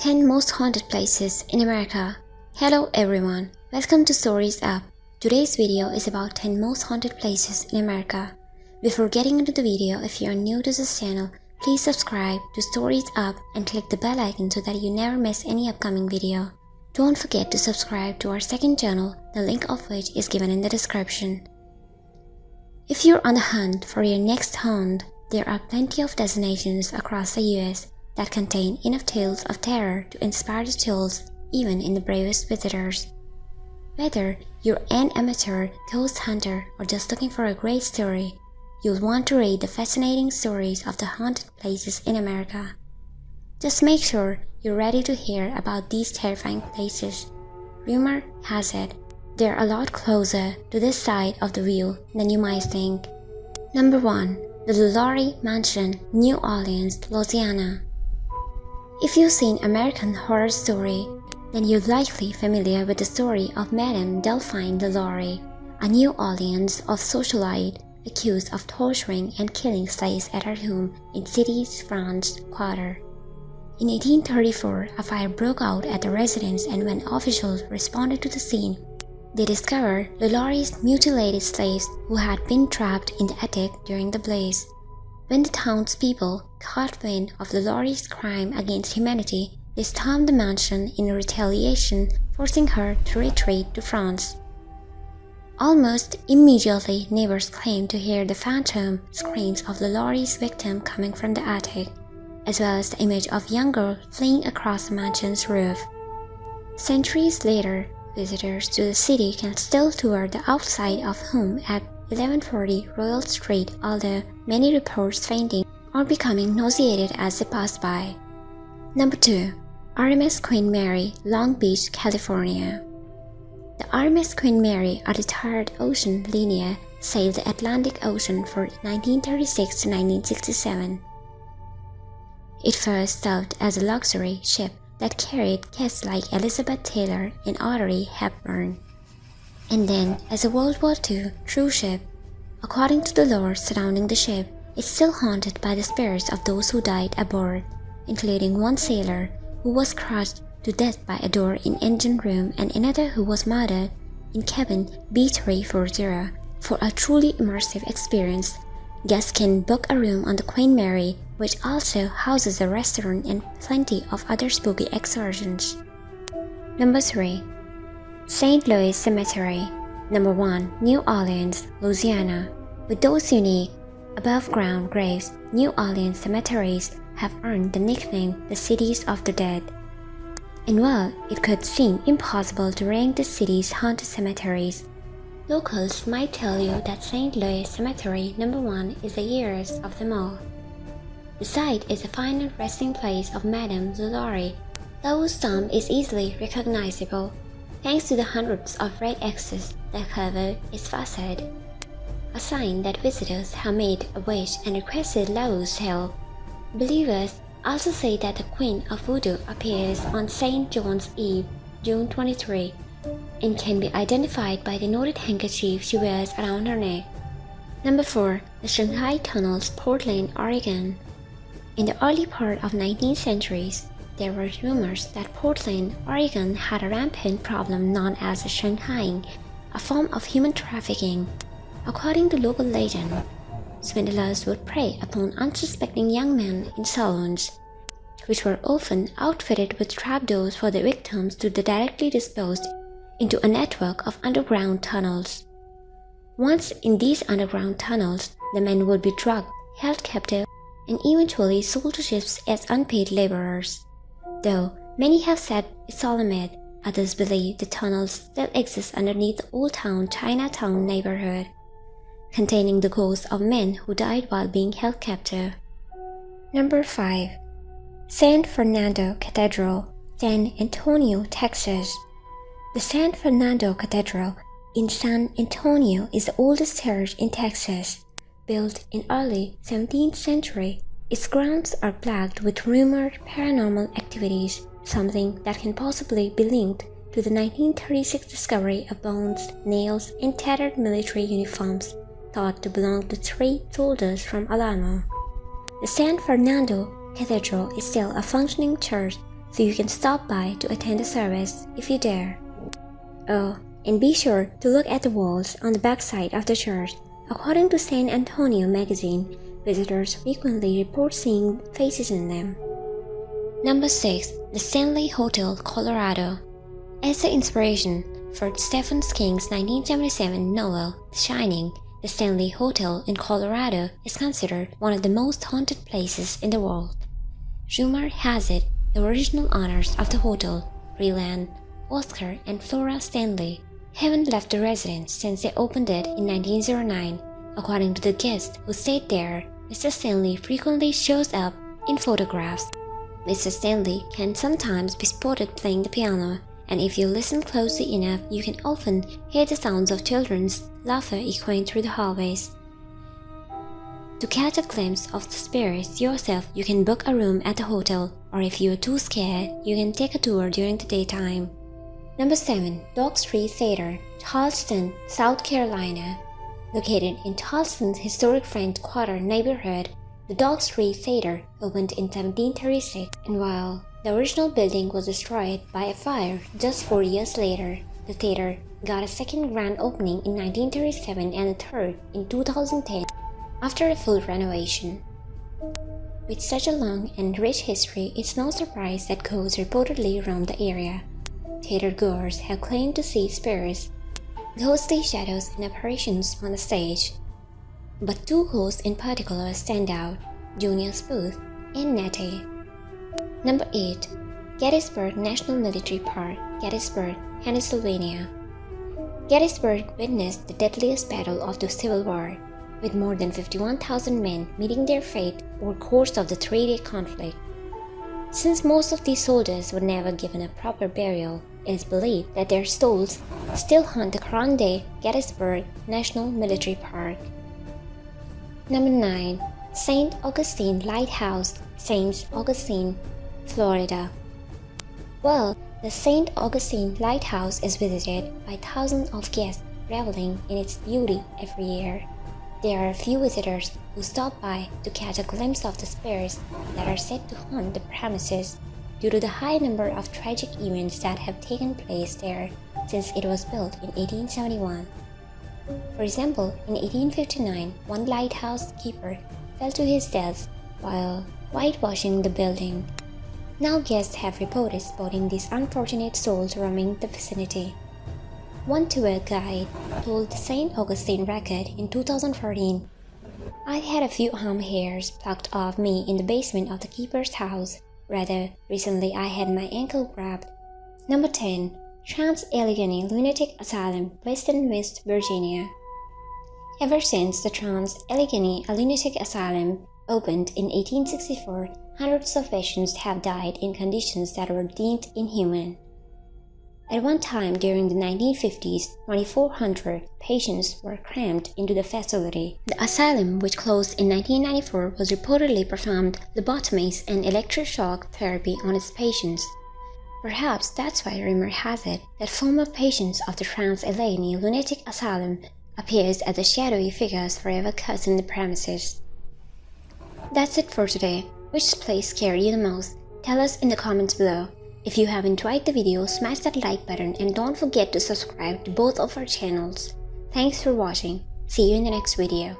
10 most haunted places in America. Hello everyone, welcome to Stories Up. Today's video is about 10 most haunted places in America. Before getting into the video, if you are new to this channel, please subscribe to Stories Up and click the bell icon so that you never miss any upcoming video. Don't forget to subscribe to our second channel, the link of which is given in the description. If you're on the hunt for your next haunt, there are plenty of destinations across the US that contain enough tales of terror to inspire the chills even in the bravest visitors. Whether you're an amateur ghost hunter or just looking for a great story, you'll want to read the fascinating stories of the haunted places in America. Just make sure you're ready to hear about these terrifying places. Rumor has it, they're a lot closer to this side of the wheel than you might think. Number 1. The LaLaurie Mansion, New Orleans, Louisiana. If you've seen American Horror Story, then you're likely familiar with the story of Madame Delphine LaLaurie, a New Orleans socialite accused of torturing and killing slaves at her home in City's France Quarter. In 1834, a fire broke out at the residence, and when officials responded to the scene, they discovered LaLaurie's mutilated slaves who had been trapped in the attic during the blaze. When the townspeople caught wind of LaLaurie's crime against humanity, they stormed the mansion in retaliation, forcing her to retreat to France. Almost immediately, neighbors claimed to hear the phantom screams of LaLaurie's victim coming from the attic, as well as the image of a young girl fleeing across the mansion's roof. Centuries later, visitors to the city can still tour the outside of home at 1140 Royal Street, although many reports fainting or becoming nauseated as they pass by. Number 2. RMS Queen Mary, Long Beach, California. The RMS Queen Mary, a retired ocean liner, sailed the Atlantic Ocean from 1936 to 1967. It first served as a luxury ship that carried guests like Elizabeth Taylor and Audrey Hepburn, and then as a World War II cruise ship. According to the lore surrounding the ship, it's still haunted by the spirits of those who died aboard, including one sailor who was crushed to death by a door in engine room and another who was murdered in cabin B340. For a truly immersive experience, guests can book a room on the Queen Mary, which also houses a restaurant and plenty of other spooky excursions. Number 3. St. Louis Cemetery. Number 1. New Orleans, Louisiana. With those unique, above-ground graves, New Orleans cemeteries have earned the nickname the Cities of the Dead. And while it could seem impossible to rank the city's haunted cemeteries, locals might tell you that St. Louis Cemetery number 1 is the yearest of them all. The site is the final resting place of Madame LaLaurie, whose tomb is easily recognizable thanks to the hundreds of red X's that cover its facade, a sign that visitors have made a wish and requested LaLaurie's help. Believers also say that the Queen of Voodoo appears on St. John's Eve, June 23, and can be identified by the knotted handkerchief she wears around her neck. Number 4. The Shanghai Tunnels, Portland, Oregon. In the early part of 19th centuries, there were rumors that Portland, Oregon had a rampant problem known as Shanghaiing, a form of human trafficking. According to local legend, swindlers would prey upon unsuspecting young men in saloons, which were often outfitted with trapdoors for the victims to be directly disposed into a network of underground tunnels. Once in these underground tunnels, the men would be drugged, held captive, and eventually sold to ships as unpaid laborers. Though many have said it's all a myth, others believe the tunnels still exist underneath the Old Town Chinatown neighborhood, containing the ghosts of men who died while being held captive. Number 5. San Fernando Cathedral, San Antonio, Texas. The San Fernando Cathedral in San Antonio is the oldest church in Texas. Built in early 17th century, its grounds are plagued with rumored paranormal activities, something that can possibly be linked to the 1936 discovery of bones, nails, and tattered military uniforms thought to belong to 3 soldiers from Alamo. The San Fernando Cathedral is still a functioning church so you can stop by to attend the service if you dare. Oh, and be sure to look at the walls on the backside of the church. According to San Antonio magazine, visitors frequently report seeing faces in them. Number 6. The Stanley Hotel, Colorado. As the inspiration for Stephen King's 1977 novel, The Shining, the Stanley Hotel in Colorado is considered one of the most haunted places in the world. Rumor has it the original owners of the hotel, Breland, Oscar, and Flora Stanley, haven't left the residence since they opened it in 1909. According to the guests who stayed there, Mr. Stanley frequently shows up in photographs. Mr. Stanley can sometimes be spotted playing the piano, and if you listen closely enough, you can often hear the sounds of children's laughter echoing through the hallways. To catch a glimpse of the spirits yourself, you can book a room at the hotel, or if you are too scared, you can take a tour during the daytime. Number 7. Dog Street Theater, Charleston, South Carolina. Located in Charleston's historic French Quarter neighborhood, the Dog Street Theater opened in 1736, and while the original building was destroyed by a fire just 4 years later, the theater got a second grand opening in 1937 and a third in 2010 after a full renovation. With such a long and rich history, it's no surprise that ghosts reportedly roam the area. Theater goers have claimed to see spirits, ghostly shadows, and apparitions on the stage. But two ghosts in particular stand out: Junius Booth and Nettie. Number 8. Gettysburg National Military Park, Gettysburg, Pennsylvania. Gettysburg witnessed the deadliest battle of the Civil War, with more than 51,000 men meeting their fate over the course of the 3-day conflict. Since most of these soldiers were never given a proper burial, it is believed that their souls still haunt the current-day Gettysburg National Military Park. Number 9. St. Augustine Lighthouse, St. Augustine, Florida. Well, the St. Augustine Lighthouse is visited by thousands of guests reveling in its beauty every year. There are a few visitors who stop by to catch a glimpse of the spirits that are said to haunt the premises due to the high number of tragic events that have taken place there since it was built in 1871. For example, in 1859, one lighthouse keeper fell to his death while whitewashing the building. Now guests have reported spotting these unfortunate souls roaming the vicinity. One tour guide told the St. Augustine Record in 2014, "I had a few arm hairs plucked off me in the basement of the keeper's house. Rather, recently I had my ankle grabbed." Number 10. Trans-Allegheny Lunatic Asylum, Western West Virginia. Ever since the Trans-Allegheny Lunatic Asylum opened in 1864, hundreds of patients have died in conditions that were deemed inhuman. At one time during the 1950s, 2,400 patients were crammed into the facility. The asylum, which closed in 1994, was reportedly performed lobotomies and electroshock therapy on its patients. Perhaps that's why rumor has it that former patients of the Trans-Allegheny Lunatic Asylum appears as the shadowy figures forever cursing the premises. That's it for today. Which place scared you the most? Tell us in the comments below. If you have enjoyed the video, smash that like button and don't forget to subscribe to both of our channels. Thanks for watching. See you in the next video.